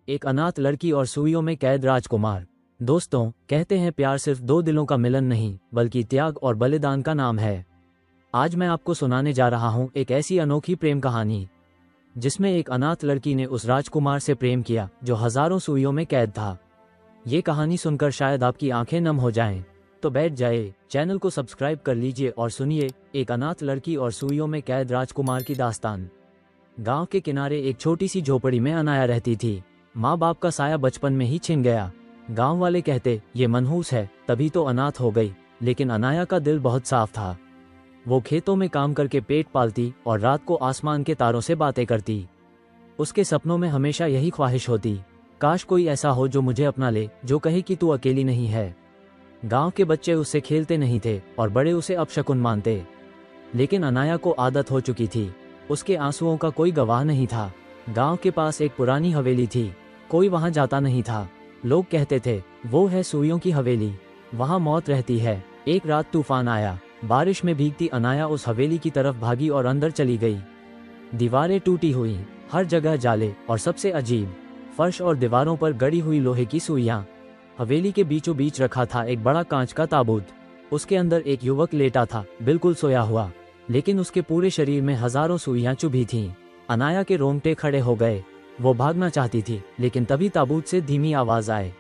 एक अनाथ लड़की और सुइयों में कैद राजकुमार। दोस्तों, कहते हैं प्यार सिर्फ दो दिलों का मिलन नहीं बल्कि त्याग और बलिदान का नाम है। आज मैं आपको सुनाने जा रहा हूं एक ऐसी अनोखी प्रेम कहानी जिसमें एक अनाथ लड़की ने उस राजकुमार से प्रेम किया जो हजारों सुइयों में कैद था। ये कहानी सुनकर शायद आपकी आंखें नम हो जाएं। तो बैठ जाए, चैनल को सब्सक्राइब कर लीजिए और सुनिए एक अनाथ लड़की और सुइयों में कैद राजकुमार की दास्तान। गांव के किनारे एक छोटी सी झोपड़ी में अनाया रहती थी। माँ बाप का साया बचपन में ही छिन गया। गांव वाले कहते ये मनहूस है, तभी तो अनाथ हो गई। लेकिन अनाया का दिल बहुत साफ था। वो खेतों में काम करके पेट पालती और रात को आसमान के तारों से बातें करती। उसके सपनों में हमेशा यही ख्वाहिश होती, काश कोई ऐसा हो जो मुझे अपना ले, जो कहे कि तू अकेली नहीं है। गांव के बच्चे उससे खेलते नहीं थे और बड़े उसे अपशकुन मानते। लेकिन अनाया को आदत हो चुकी थी। उसके आंसुओं का कोई गवाह नहीं था। गांव के पास एक पुरानी हवेली थी। कोई वहां जाता नहीं था। लोग कहते थे वो है सुइयों की हवेली, वहां मौत रहती है। एक रात तूफान आया। बारिश में भीगती अनाया उस हवेली की तरफ भागी और अंदर चली गई। दीवारें टूटी हुई, हर जगह जाले और सबसे अजीब, फर्श और दीवारों पर गड़ी हुई लोहे की सुइयां। हवेली के बीचों बीच रखा था एक बड़ा कांच का ताबूत। उसके अंदर एक युवक लेटा था, बिल्कुल सोया हुआ, लेकिन उसके पूरे शरीर में हजारों सुइयां चुभी थीं। अनाया के रोंगटे खड़े हो गए। वो भागना चाहती थी, लेकिन तभी ताबूत से धीमी आवाज आए,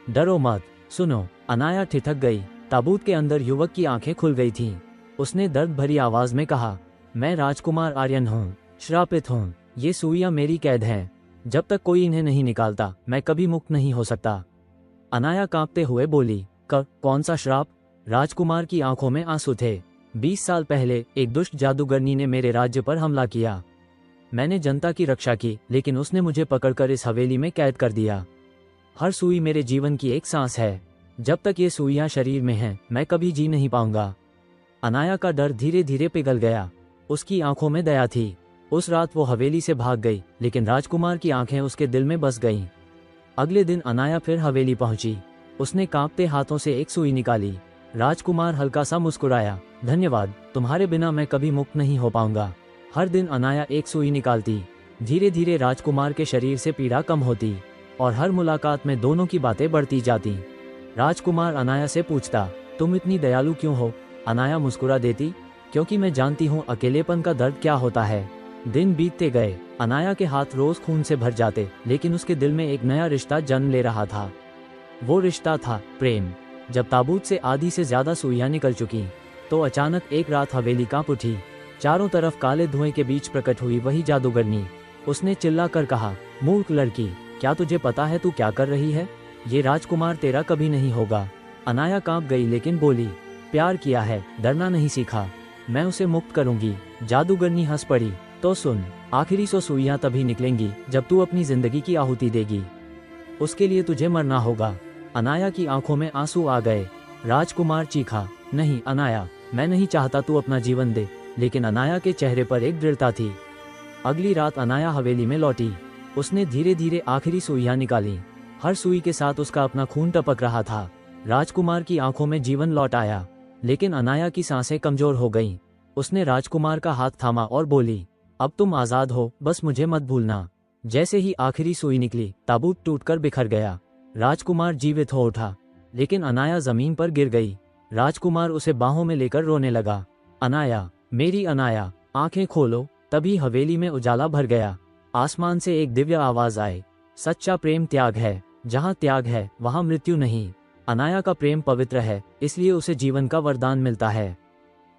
डरो मत, सुनो। अनाया ठिठक गई। ताबूत के अंदर युवक की आंखें खुल गई थीं। उसने दर्द भरी आवाज में कहा, मैं राजकुमार आर्यन हूँ, श्रापित हूँ। ये सुइयां मेरी कैद हैं। जब तक कोई इन्हें नहीं निकालता मैं कभी मुक्त नहीं हो सकता। अनाया कांपते हुए बोली, कौन सा श्राप? राजकुमार की आंखों में आंसू थे। 20 साल पहले एक दुष्ट जादूगरनी ने मेरे राज्य पर हमला किया। मैंने जनता की रक्षा की, लेकिन उसने मुझे पकड़कर इस हवेली में कैद कर दिया। हर सुई मेरे जीवन की एक सांस है। जब तक ये सुइयां शरीर में हैं, मैं कभी जी नहीं पाऊंगा। अनाया का डर धीरे धीरे पिघल गया। उसकी आंखों में दया थी। उस रात वो हवेली से भाग गई, लेकिन राजकुमार की आंखें उसके दिल में बस गईं। अगले दिन अनाया फिर हवेली पहुंची। उसने कांपते हाथों से एक सुई निकाली। राजकुमार हल्का सा मुस्कुराया, धन्यवाद, तुम्हारे बिना मैं कभी मुक्त नहीं हो पाऊंगा। हर दिन अनाया एक सुई निकालती। धीरे धीरे राजकुमार के शरीर से पीड़ा कम होती और हर मुलाकात में दोनों की बातें बढ़ती जाती। राजकुमार अनाया से पूछता, तुम इतनी दयालु क्यों हो? अनाया मुस्कुरा देती, क्योंकि मैं जानती हूँ अकेलेपन का दर्द क्या होता है। दिन बीतते गए। अनाया के हाथ रोज खून से भर जाते, लेकिन उसके दिल में एक नया रिश्ता जन्म ले रहा था। वो रिश्ता था प्रेम। जब ताबूत से आधी से ज्यादा सुइयां निकल चुकी तो अचानक एक रात हवेली कांप उठी। चारों तरफ काले धुएं के बीच प्रकट हुई वही जादूगरनी। उसने चिल्लाकर कहा, मूर्ख लड़की, क्या तुझे पता है तू क्या कर रही है? ये राजकुमार तेरा कभी नहीं होगा। अनाया कांप गई, लेकिन बोली, प्यार किया है, डरना नहीं सीखा। मैं उसे मुक्त करूंगी। जादूगरनी हंस पड़ी, तो सुन, आखिरी 100 सुइयां तभी निकलेंगी जब तू अपनी जिंदगी की आहुति देगी। उसके लिए तुझे मरना होगा। अनाया की आंखों में आंसू आ गए। राजकुमार चीखा, नहीं अनाया, मैं नहीं चाहता तू अपना जीवन दे। लेकिन अनाया के चेहरे पर एक दृढ़ता थी। अगली रात अनाया हवेली में लौटी। उसने धीरे धीरे आखिरी सुइयां निकाली। हर सुई के साथ उसका अपना खून टपक रहा था। राजकुमार की आंखों में जीवन लौट आया, लेकिन अनाया की सांसें कमजोर हो गईं। उसने राजकुमार का हाथ थामा और बोली, अब तुम आजाद हो, बस मुझे मत भूलना। जैसे ही आखिरी सुई निकली, ताबूत टूटकर बिखर गया। राजकुमार जीवित हो उठा, लेकिन अनाया जमीन पर गिर गई। राजकुमार उसे बाहों में लेकर रोने लगा, अनाया, मेरी अनाया, आंखें खोलो। तभी हवेली में उजाला भर गया। आसमान से एक दिव्य आवाज आई, सच्चा प्रेम त्याग है, जहां त्याग है वहां मृत्यु नहीं। अनाया का प्रेम पवित्र है, इसलिए उसे जीवन का वरदान मिलता है।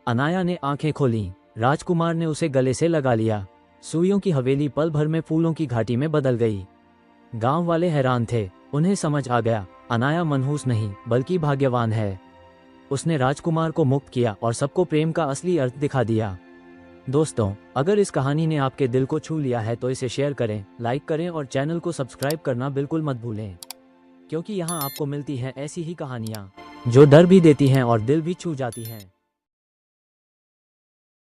अनाया ने आंखें खोली। राजकुमार ने उसे गले से लगा लिया। सुइयों की हवेली पल भर में फूलों की घाटी में बदल गई। गांव वाले हैरान थे। उन्हें समझ आ गया, अनाया मनहूस नहीं बल्कि भाग्यवान है। उसने राजकुमार को मुक्त किया और सबको प्रेम का असली अर्थ दिखा दिया। दोस्तों, अगर इस कहानी ने आपके दिल को छू लिया है तो इसे शेयर करें, लाइक करें और चैनल को सब्सक्राइब करना बिल्कुल मत भूलें, क्योंकि यहाँ आपको मिलती हैं ऐसी ही कहानियाँ जो डर भी देती हैं और दिल भी छू जाती हैं।